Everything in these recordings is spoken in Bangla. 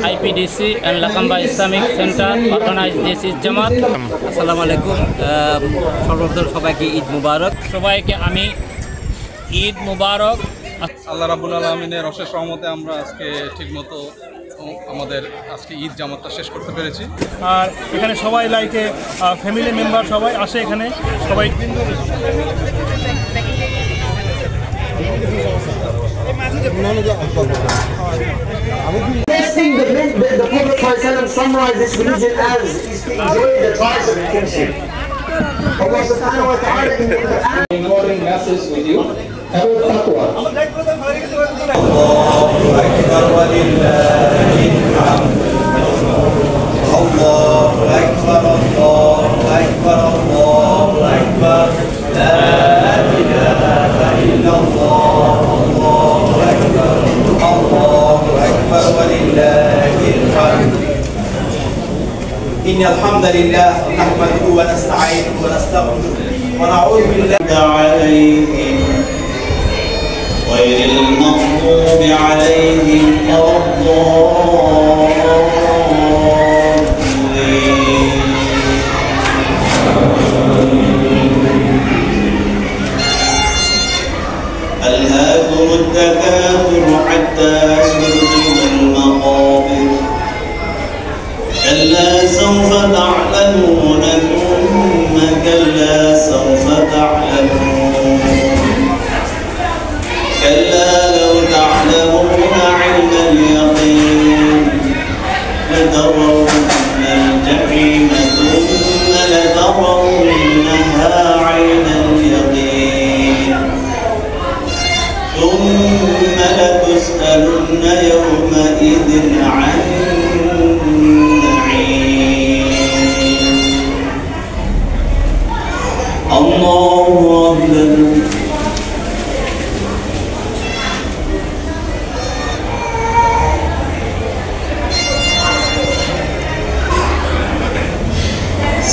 IPDC and Lakamba Islamic Center organized this is Jamaat. Assalamu alaikum. সর্বপ্রথম সবাইকে ঈদ মুবারক। সবাইকে আমি ঈদ মুবারক। আল্লাহ রাব্বুল আলামিনের অশেষ রহমতে আমরা আজকে ঠিকমতো আমাদের আজকে ঈদ জামাতটা শেষ করতে পেরেছি। আর এখানে সবাই লাইকে ফ্যামিলি মেম্বার সবাই আসে এখানে সবাই। Next thing, the Prophet summarized this religion as is to enjoy the ties of kinship. Allah subhanahu wa ta'ala in the Quran recording masses with you. Have a taqwa. Allahu Akbar wa lillahi alhamd. Allahu Akbar, Allahu Akbar, Allahu Akbar. La ilaha illallah. Allahu Akbar. Allahu Akbar wa lillahi alhamd. إن الحمد لله نحمده ونستعينه ونستغفره ونعوذ بالله عليهم غير المغضوب عليهم ولا الضالين. ألهاكم التكاثر حتى زرتم المقابر كلا سوف تعلمون ثم كلا سوف تعلمون كلا لو تعلمون علم اليقين لترون الجحيم ثم لترونها عين اليقين ثم لتسألن يومئذ عن الله أكبر.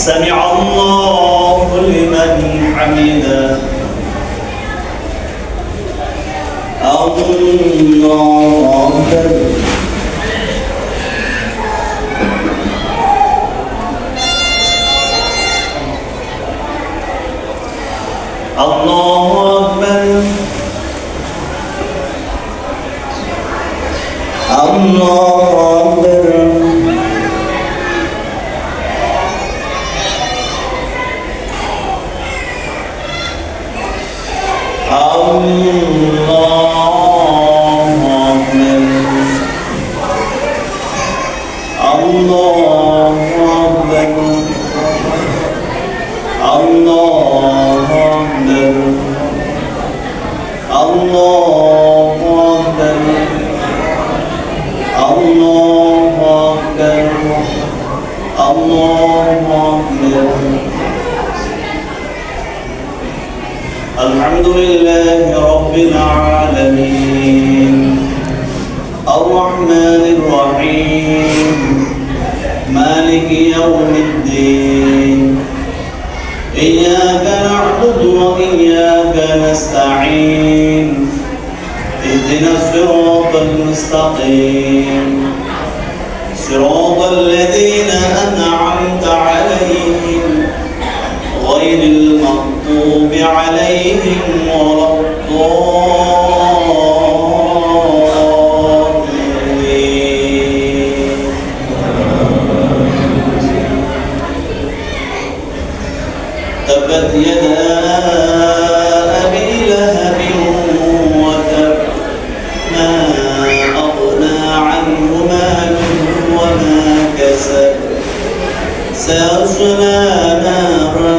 سمع الله لمن حمده. الله أكبر. الله أكبر. الله أكبر. الحمد لله رب العالمين الرحمن الرحيم مالك يوم الدين إياك نعبد وإياك نستعين اهدنا الصراط المستقيم صراط الذين أنعمت عليهم غير المغضوب عليهم ولا الضالين. تبت يدا أبي لهب وتب ما أغنى عنه ماله وما كسب سيصلى نارا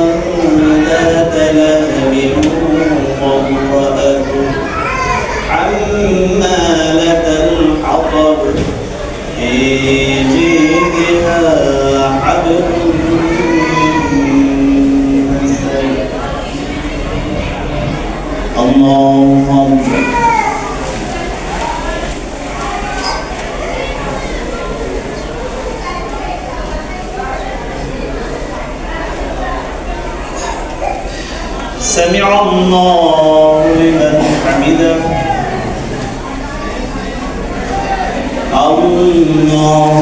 ذات لهب وامرأته سمع الله لمن حمده الله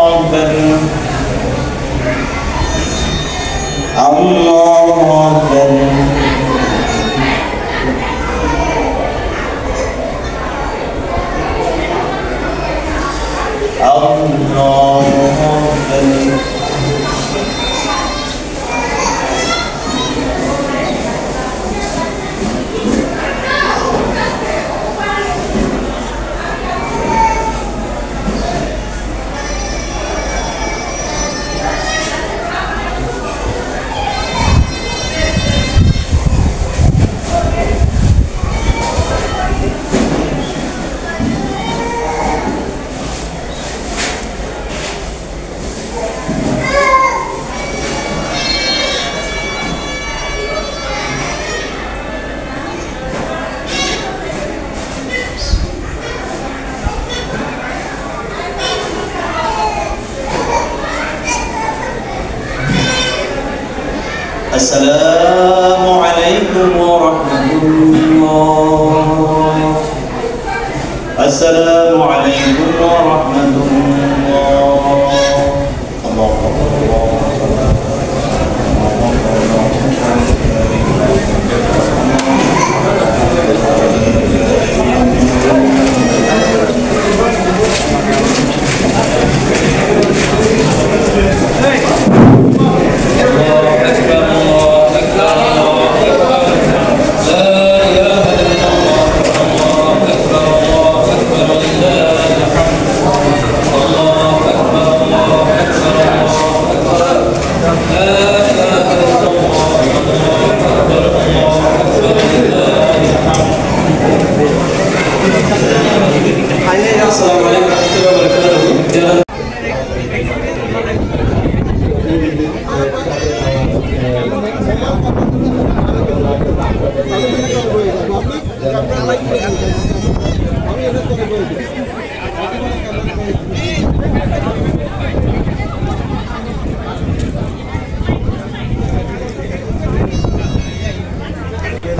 أكبر الله أكبر الله أكبر السلام عليكم ورحمة الله السلام عليكم ورحمة الله الله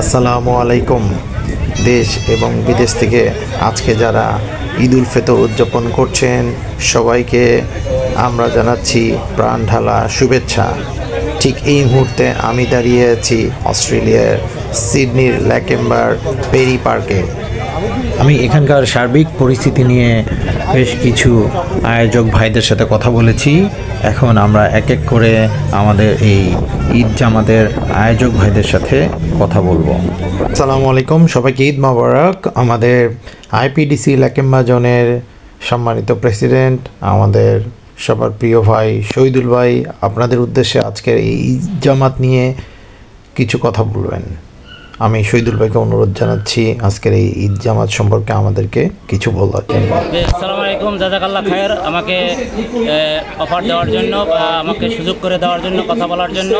আসসালামু আলাইকুম। দেশ এবং বিদেশ থেকে আজকে যারা ঈদ উল ফিতর উদযাপন করছেন সবাইকে আমরা জানাচ্ছি প্রাণ ঢালা শুভেচ্ছা। ঠিক এই মুহূর্তে আমি দাঁড়িয়ে আছি অস্ট্রেলিয়ার সিডনির ল্যাকেম্বার পেরি পার্কে। আমি এখানকার সার্বিক পরিস্থিতি নিয়ে বেশ কিছু আয়োজক ভাইদের সাথে কথা বলেছি। এখন আমরা এক এক করে আমাদের এই ঈদ জামাতের আয়োজক ভাইদের সাথে কথা বলবো। আসসালামু আলাইকুম, সবাইকে ঈদ মোবারক। আমাদের আইপিডিসি ল্যাকেম্বা জোনের সম্মানিত প্রেসিডেন্ট, আমাদের সবার প্রিয় ভাই শহীদুল ভাই আপনাদের উদ্দেশ্যে আজকের এই ঈদ জামাত নিয়ে কিছু কথা বলবেন। আমি শহীদুল ভাইকে অনুরোধ জানাচ্ছি আজকের এই ঈদ জামাত সম্পর্কে আমাদেরকে কিছু বলার জন্য। আসসালামু আলাইকুম, জাযাকাল্লাহ খায়ের, আমাকে অফার দেওয়ার জন্য, আমাকে সুযোগ করে দেওয়ার জন্য, কথা বলার জন্য।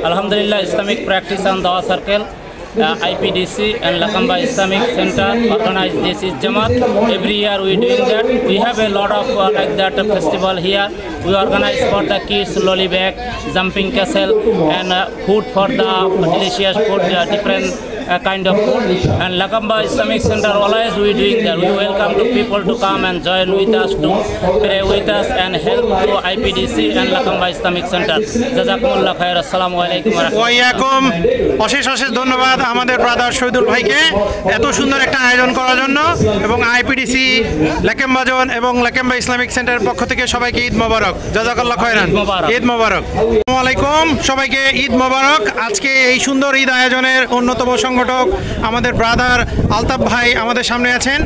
আলহামদুলিল্লাহ, ইসলামিক প্র্যাকটিস অ্যান্ড দাওয়া circle, IPDC and Lakamba Islamic Center organize this Eid Jamaat. Every year we doing that. We have a lot of like that festival here. We organize for the kids lolly bag, jumping castle, and food for the delicious food, different kind of food. And Lakamba Islamic Center always we doing that. We welcome to people to come and join with us, to pray with us and help to IPDC and Lakamba Islamic Center. Jazakumullah khair. Assalamu alaikum wa rahmatullahi. অশেষ অশেষ ধন্যবাদ আমাদের ব্রাদার শহীদুল ভাইকে এত সুন্দর একটা আয়োজন করার জন্য, এবং আইপিডিসি ল্যাকেম্বা জোন এবং ল্যাকেম্বা ইসলামিক সেন্টারের পক্ষ থেকে সবাইকে ঈদ মোবারক। জাযাকাল্লাহ খায়রান। ঈদ মোবারক। আসসালামু আলাইকুম, সবাইকে ঈদ মোবারক। আজকে এই সুন্দর ঈদ আয়োজনের অন্যতম সংগঠক আমাদের ব্রাদার আলতাফ ভাই আমাদের সামনে আছেন।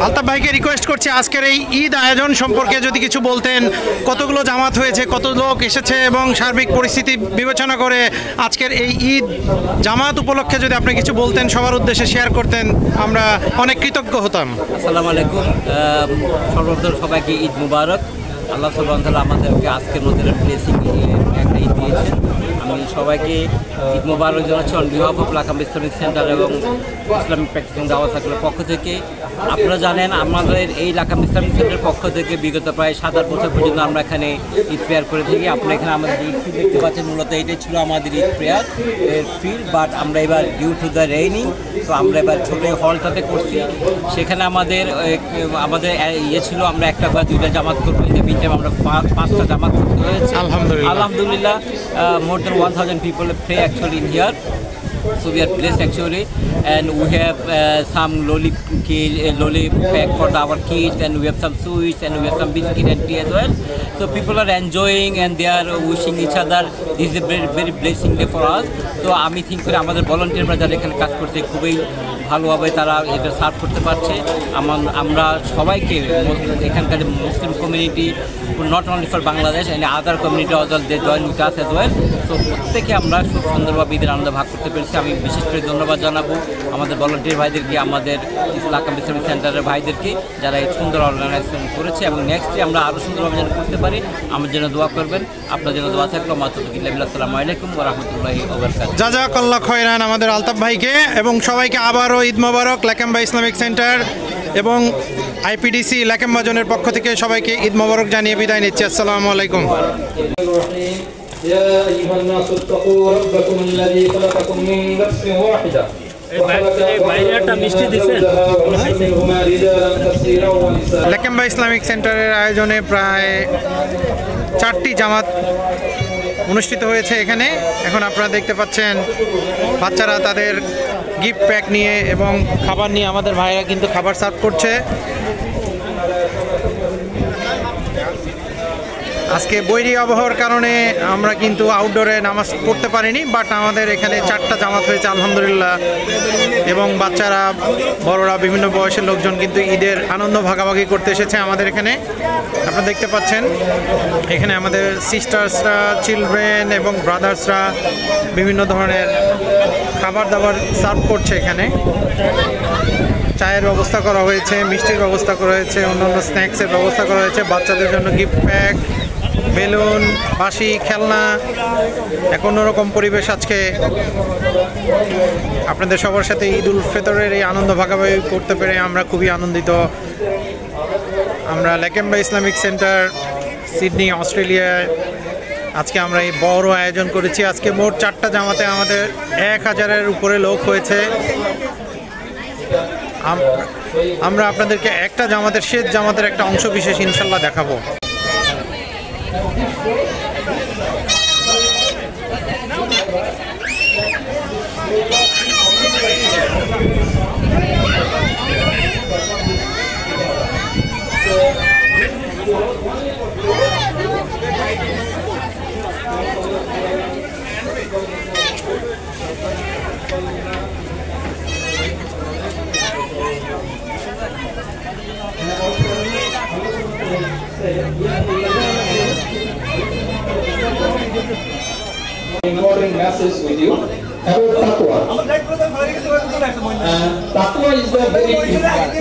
আলতাফ ভাইকে রিকোয়েস্ট করছি আজকের এই ঈদ আয়োজন সম্পর্কে যদি কিছু বলতেন, কতগুলো জামাত হয়েছে, কত লোক এসেছে এবং সার্বিক পরিস্থিতি বিবেচনা করে আজকের এই ঈদ জামাত উপলক্ষে যদি আপনি কিছু বলতেন, সবার উদ্দেশ্যে শেয়ার করতেন, আমরা অনেক কৃতজ্ঞ হতাম। আসসালামু আলাইকুম, সর্বপ্রথম সবাইকে ঈদ মুবারক। আল্লাহ সুবহানাহু ওয়া তাআলা আমাদেরকে আজকের মধ্যে ব্লেসিং একটা ঈদ দিয়েছেন। আমি সবাইকে ঈদ মুবারক জানাচ্ছি on behalf of Lakam Islamic center এবং ইসলামিক প্র্যাকটিসিং দাওয়াত সার্কেলের পক্ষ থেকে। আপনারা জানেন আমাদের এই লাকাম ইসলামিক সেন্টারের পক্ষ থেকে বিগত প্রায় 7-8 বছর পর্যন্ত আমরা এখানে ঈদ প্রেয়ার করে থাকি। আপনারা এখানে আমাদের ঈদ দেখতে পাচ্ছেন, মূলত এটাই ছিল আমাদের ঈদ প্রেয়ার ফিল্ড, বাট আমরা এবার ডিউ টু দ্য রেইনিং তো আমরা এবার ছোটো হলটাতে করছি। সেখানে আমাদের ছিল আমরা একটা বা দুইটা জামাত করবো, এই যে আমরা 5টা জামাত করতে হয়েছে আলহামদুলিল্লাহ। more than 1000 people pray actually in here, so we are blessed actually, and we have some lolly pack for our kids, and we have some sweets, and we have some biscuit and tea as well. So people are enjoying and they are wishing each other. This is a very very blessing day for us. So আমি থিঙ্ক করি আমাদের ভলান্টিয়াররা যারা এখানে কাজ করছে খুবই ভালোভাবে তারা এটা সার্ভ করতে পারছে। আমরা সবাইকে এখানকার Muslim community, not only for Bangladesh and other community also they join with us as well. তো প্রত্যেকে আমরা খুব সুন্দরভাবে ঈদের আনন্দ ভাগ করতে পেরেছি। আমি বিশেষ করে ধন্যবাদ জানাবো আমাদের ভলান্টিয়ার ভাইদেরকে, আমাদের লাকাম ইসলামিক সেন্টারের ভাইদেরকে যারা এই সুন্দর অর্গানাইজেশন করেছে, এবং নেক্সট ডে আমরা আরও সুন্দরভাবে যেন করতে পারি আমার জন্য দোয়া করবেন। আপনার জন্য দোয়া থাকলো। আসসালামু আলাইকুম ওয়া রাহমাতুল্লাহি ওয়া বারাকাতুহু। জাযাকাল্লাহু খায়রান আমাদের আলতাফ ভাইকে, এবং সবাইকে আবারও ঈদ মোবারক। লাকাম্বা ইসলামিক সেন্টার এবং আইপিডিসি লাকাম্বা জোনের পক্ষ থেকে সবাইকে ঈদ মোবারক জানিয়ে বিদায় নিচ্ছি। আসসালামু আলাইকুম। يا أيها الناس اتقوا ربكم الذي خلقكم من نفس واحدة লাকাম্বা ইসলামিক সেন্টারের আয়োজনে প্রায় 4টি জামাত অনুষ্ঠিত হয়েছে এখানে। এখন আপনারা দেখতে পাচ্ছেন বাচ্চারা তাদের গিফট প্যাক নিয়ে এবং খাবার নিয়ে, আমাদের ভাইরা কিন্তু খাবার সার্ভ করছে। আজকে বৈরী আবহাওয়ার কারণে আমরা কিন্তু আউটডোরে নামাজ পড়তে পারিনি, বাট আমাদের এখানে 4টা জামাত হয়েছে আলহামদুলিল্লাহ। এবং বাচ্চারা, বড়রা, বিভিন্ন বয়সের লোকজন কিন্তু ঈদের আনন্দ ভাগাভাগি করতে এসেছে আমাদের এখানে। আপনারা দেখতে পাচ্ছেন এখানে আমাদের সিস্টার্সরা, চিলড্রেন এবং ব্রাদার্সরা বিভিন্ন ধরনের খাবার দাবার সার্ভ করছে। এখানে চায়ের ব্যবস্থা করা হয়েছে, মিষ্টির ব্যবস্থা করা হয়েছে, অন্যান্য স্ন্যাক্সের ব্যবস্থা করা হয়েছে, বাচ্চাদের জন্য গিফট প্যাক, বেলুন, বাঁশি, খেলনা, এক অন্যরকম পরিবেশ। আজকে আপনাদের সবার সাথে ঈদ উল ফিতরের এই আনন্দ ভাগাভাগি করতে পেরে আমরা খুবই আনন্দিত। আমরা লাকাম্বা ইসলামিক সেন্টার, সিডনি, অস্ট্রেলিয়ায় আজকে আমরা এই বড় আয়োজন করেছি। আজকে মোট 4টা জামাতে আমাদের 1000-এর উপরে লোক হয়েছে। আমরা আপনাদেরকে একটা জামাতের, শেষ জামাতের একটা অংশ বিশেষ ইনশাল্লাহ দেখাবো। Important message with you about taqwa. Taqwa is the very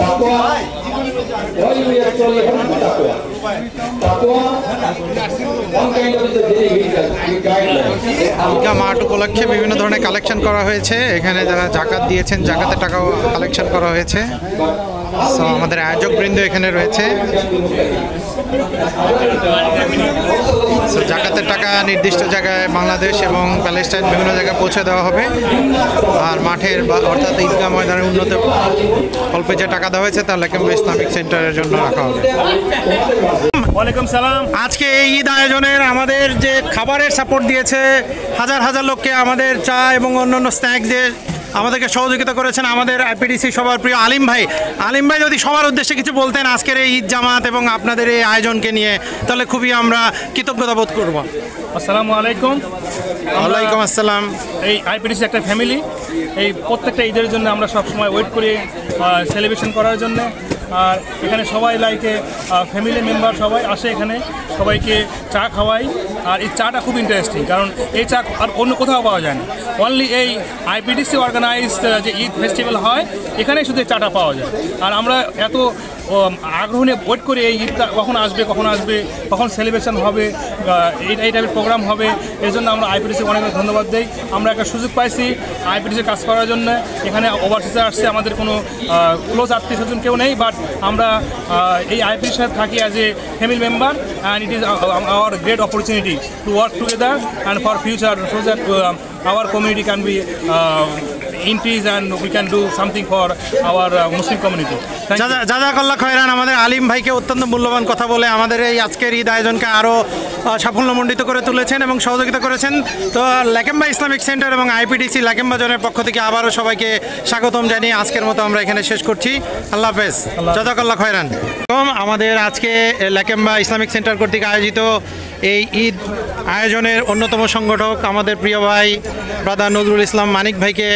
taqwa. Why we actually have taqwa? Taqwa, one kind of is a very big guideline. Alka মাঠ উপলক্ষে বিভিন্ন ধরনের কালেকশন করা হয়েছে। এখানে যারা জাকাত দিয়েছেন, জাকাতের টাকাও কালেকশন করা হয়েছে। সো আমাদের আয়োজকবৃন্দ এখানে রয়েছে। সো জাকাতের টাকা নির্দিষ্ট জায়গায় বাংলাদেশ এবং প্যালেস্টাইন বিভিন্ন জায়গায় পৌঁছে দেওয়া হবে। আর মাঠের অর্থাৎ ঈদগাহ ময়দানের উন্নত অল্পে যে টাকা দেওয়া হয়েছে তা লাকাম্বা ইসলামিক সেন্টারের জন্য রাখা হবে। ওয়ালাইকুম সালাম। আজকে এই ঈদ আয়োজনের আমাদের যে খাবারের সাপোর্ট দিয়েছে হাজার হাজার লোককে, আমাদের চা এবং অন্যান্য স্ন্যাক্স দিয়ে আমাদেরকে সহযোগিতা করেছেন আমাদের আইপিডিসি সবার প্রিয় আলিম ভাই। আলিম ভাই যদি সবার উদ্দেশ্যে কিছু বলতেন আজকের এই ঈদ জামাত এবং আপনাদের এই আয়োজনকে নিয়ে, তাহলে খুবই আমরা কৃতজ্ঞতা বোধ করব। আসসালামু আলাইকুম। ওয়ালাইকুম আসসালাম। এই আইপিডিসি একটা ফ্যামিলি। এই প্রত্যেকটা ঈদের জন্য আমরা সবসময় ওয়েট করি সেলিব্রেশন করার জন্য। আর এখানে সবাই লাইকে ফ্যামিলি মেম্বার সবাই আসে, এখানে সবাইকে চা খাওয়াই। আর এই চাটা খুব ইন্টারেস্টিং, কারণ এই চা আর অন্য কোথাও পাওয়া যায় না। অনলি এই আইপিডিসি অর্গানাইজড যে ঈদ ফেস্টিভ্যাল হয়, এখানেই শুধু চাটা পাওয়া যায়। আর আমরা এত আগ্রহ নিয়ে ওয়েট করি এই ঈদটা কখন আসবে, কখন সেলিব্রেশন হবে, এই টাইপের প্রোগ্রাম হবে। এর জন্য আমরা আইপিডিসিকে অনেক ধন্যবাদ দিই। আমরা একটা সুযোগ পাইছি আইপিডিসির কাজ করার জন্য। এখানে ওভারসিজে আসছে, আমাদের কোনো ক্লোজ আত্মীয় স্বজন কেউ নেই, বাট আমরা এই আইপিডিসির সাথে থাকি as a family member, and it is our great opportunity to work together and for future, so that our community can be increase and we can do something for our Muslim community. জাযাকাল্লাহ খয়রান। আমাদের আলিম ভাইকে অত্যন্ত মূল্যবান কথা বলে আমাদের এই আজকের ঈদ আয়োজনকে আরও সাফল্যমণ্ডিত করে তুলেছেন এবং সহযোগিতা করেছেন। তো লাকেম্বা ইসলামিক সেন্টার এবং আইপিডিসি লাকেম্বা জোনের পক্ষ থেকে আবারও সবাইকে স্বাগতম জানিয়ে আজকের মতো আমরা এখানে শেষ করছি। আল্লাহ হাফেজ। জাযাকাল্লাহ খয়রান। আমাদের আজকে লাকেম্বা ইসলামিক সেন্টার কর্তৃক আয়োজিত এই ঈদ আয়োজনের অন্যতম সংগঠক আমাদের প্রিয় ভাই ব্রাদার নজরুল ইসলাম মানিক ভাইকে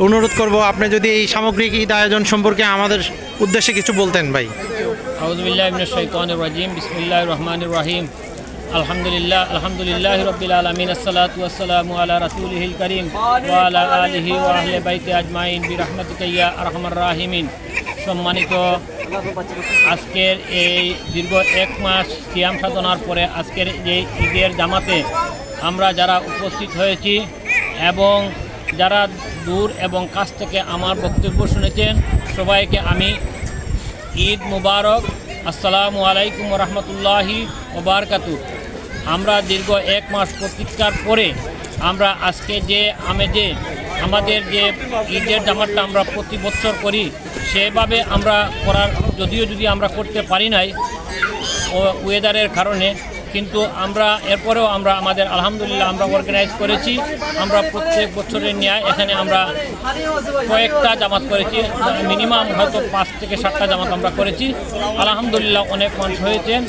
অনুরোধ করব, আপনি যদি এই সামগ্রিক ঈদ আয়োজন সম্পর্কে আমাদের উদ্দেশ্যে কিছু বলতেন ভাই। আউযু বিল্লাহি মিনাশ শাইতানির রাজিম। বিসমিল্লাহির রহমানির রহিম। আলহামদুলিল্লাহি রাব্বিল আলামিন। আসসালাতু ওয়াসসালামু আলা রাসূলিহিল কারীম ওয়া আলা আলিহি ওয়া আহলি বাইতি আজমাইন বিরহমাতিকা ইয়া আরহামার রাহিমিন। সম্মানিত, আজকের এই দীর্ঘ 1 মাস সিয়াম সাধনার পরে আজকের এই ঈদের জামাতে আমরা যারা উপস্থিত হয়েছি এবং যারা দূর এবং কাছ থেকে আমার বক্তব্য শুনেছেন, সবাইকে আমি ঈদ মুবারক, আসসালামু আলাইকুম ওয়া রাহমাতুল্লাহি ওয়া বারাকাতুহু। আমরা দীর্ঘ 1 মাস প্রতীক্ষার পরে আমরা আজকে যে আমাদের যে ঈদের জামাতটা আমরা প্রতি বছর করি, সেভাবে আমরা যদি আমরা করতে পারি নাই ওয়েদারের কারণে, কিন্তু এরপরেও আমরা আমাদের আলহামদুলিল্লাহ আমরা অর্গানাইজ করেছি। আমরা প্রত্যেক বছরের ন্যায় এখানে আমরা কয়েকটা জামাত করেছি, মিনিমাম হয়তো 5 থেকে 7টা জামাত আমরা করেছি। আলহামদুলিল্লাহ অনেক মানুষ হয়েছেন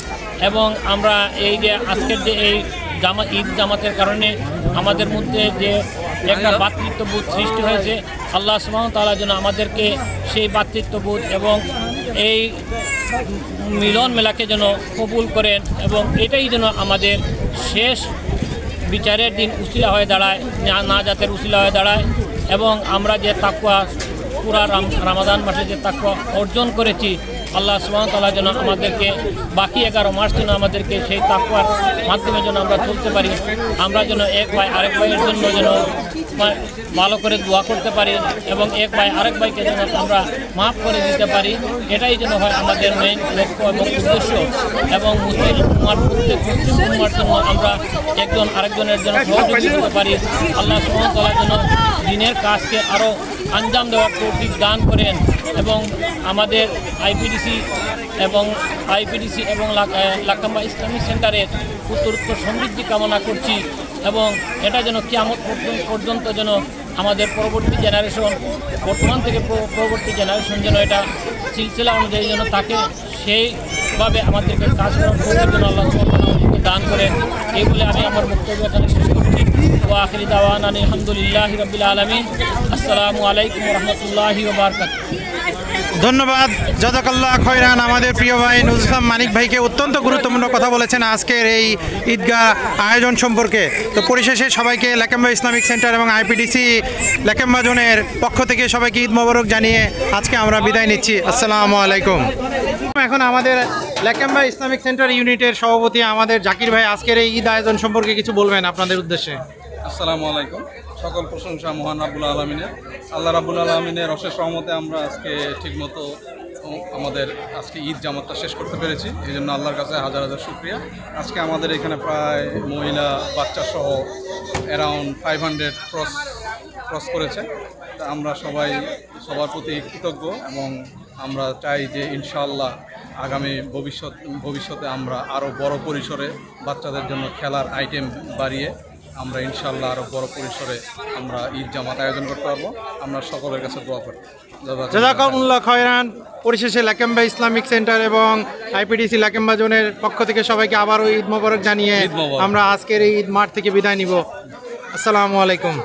এবং আমরা এই যে আজকের যে এই ঈদ জামাতের কারণে আমাদের মধ্যে যে একটা ভ্রাতৃত্ববোধ সৃষ্টি হয়েছে, আল্লাহ সুবহানাহু ওয়া তাআলা যেন আমাদেরকে সেই ভ্রাতৃত্ববোধ এবং এই মিলন মেলাকে যেন কবুল করেন এবং এটাই যেন আমাদের শেষ বিচারের দিন উসিলা হয়ে দাঁড়ায়, নাজাতের উসিলা হয়ে দাঁড়ায়। এবং আমরা যে তাকওয়া পুরা রমাদান মাসে যে তাকওয়া অর্জন করেছি, আল্লাহ সুবহানাহু ওয়া তাআলা যেন আমাদেরকে বাকি 11 মাস যেন আমাদেরকে সেই তাকওয়ার মাধ্যমে যেন আমরা চলতে পারি। আমরা যেন এক ভাই আরেক ভাইয়ের জন্য যেন ভালো করে দোয়া করতে পারি এবং এক ভাই আরেক ভাইকে যেন আমরা মাফ করে দিতে পারি। এটাই যেন হয় আমাদের মেইন লক্ষ্য এবং উদ্দেশ্য। এবং মুসলিম প্রত্যেক মুসলিম উম্মার জন্য আমরা একজন আরেকজনের জন্য সহযোগী হতে পারি। আল্লাহ সুবহানাহু ওয়া তাআলা যেন দিনের কাজকে আরও আঞ্জাম দেওয়ার তৌফিক দান করেন এবং আমাদের আইপিডিসি এবং লাকেম্বা ইসলামিক সেন্টারের উত্তরোত্তর সমৃদ্ধি কামনা করছি এবং এটা যেন কিয়ামত পর্যন্ত যেন আমাদের পরবর্তী জেনারেশন, বর্তমান থেকে পরবর্তী জেনারেশন যেন এটা সিলসিলা অনুযায়ী যেন তাকে সেইভাবে আমাদেরকে কাজ করার জন্য আল্লাহ আমাদেরকে দান করেন। এই বলে আমি আমার বক্তব্য এখানে শেষ করছি। ওয়া আখিরি দাওয়ানা আলহামদুলিল্লাহি রাব্বিল আলামিন। আসসালামু আলাইকুম ওয়া রাহমাতুল্লাহি ওয়া বারাকাতুহু। ধন্যবাদ, জাযাকাল্লাহ খয়রান। আমাদের প্রিয় ভাই নজরুল ইসলাম মানিক ভাইকে অত্যন্ত গুরুত্বপূর্ণ কথা বলেছেন আজকের এই ঈদগাহ আয়োজন সম্পর্কে। তো পরিশেষে সবাইকে লাকেম্বা ইসলামিক সেন্টার এবং আইপিডিসি লাকেম্বা জোনের পক্ষ থেকে সবাইকে ঈদ মোবারক জানিয়ে আজকে আমরা বিদায় নিচ্ছি। আসসালামু আলাইকুম। এখন আমাদের লাকেম্বা ইসলামিক সেন্টার ইউনিটের সভাপতি আমাদের জাকির ভাই আজকের এই ঈদ আয়োজন সম্পর্কে কিছু বলবেন আপনাদের উদ্দেশ্যে। আসসালামু আলাইকুম। সকল প্রশংসা মহান রাব্বুল আলামিনের। আল্লাহ রাব্বুল আলামিনের অশেষ রহমতে আমরা আজকে ঠিকমতো আমাদের আজকে ঈদ জামাতটা শেষ করতে পেরেছি, এই জন্য আল্লাহর কাছে হাজার হাজার শুকরিয়া। আজকে আমাদের এখানে প্রায় মহিলা বাচ্চা সহ অ্যারাউন্ড 500 ক্রস করেছে। তা আমরা সবার প্রতি কৃতজ্ঞ এবং আমরা চাই যে ইনশাআল্লাহ আগামী ভবিষ্যতে আমরা আরও বড় পরিসরে বাচ্চাদের জন্য খেলার আইটেম বাড়িয়ে আমরা ইনশাআল্লাহ আরও বড় পরিসরে আমরা ঈদ জামাত আয়োজন করতে পারবো। আমরা সকলের কাছে দোয়া করি। জাযাকাল্লাহু খায়রান। পরিশেষে লাকেম্বা ইসলামিক সেন্টার এবং আইপিডিসি লাকেম্বা জোনের পক্ষ থেকে সবাইকে আবারও ঈদ মোবারক জানিয়ে ঈদ মোবারক। আমরা আজকের এই ঈদ মাঠ থেকে বিদায় নিব। আসসালামু আলাইকুম।